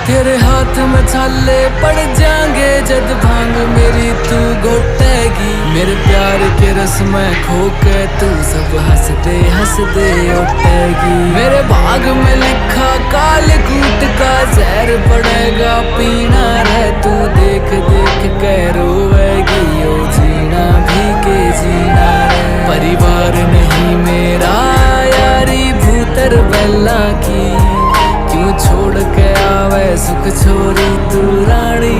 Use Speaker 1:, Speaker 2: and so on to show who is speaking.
Speaker 1: तेरे हाथ में छाले पड़ जाएंगे जद भांग मेरी तू घोटेगी। मेरे प्यार के रस में खो के तू सब हंस दे उठेगी। मेरे भाग में लिखा काल कूट का जहर पड़ेगा पीना रे तू देख देख के रोएगी। ओ जीना भी के जीना रे परिवार नहीं मेरा यारी भूतर बेला की। क्यों छोड़ के आवे सुख छोरी तू रानी।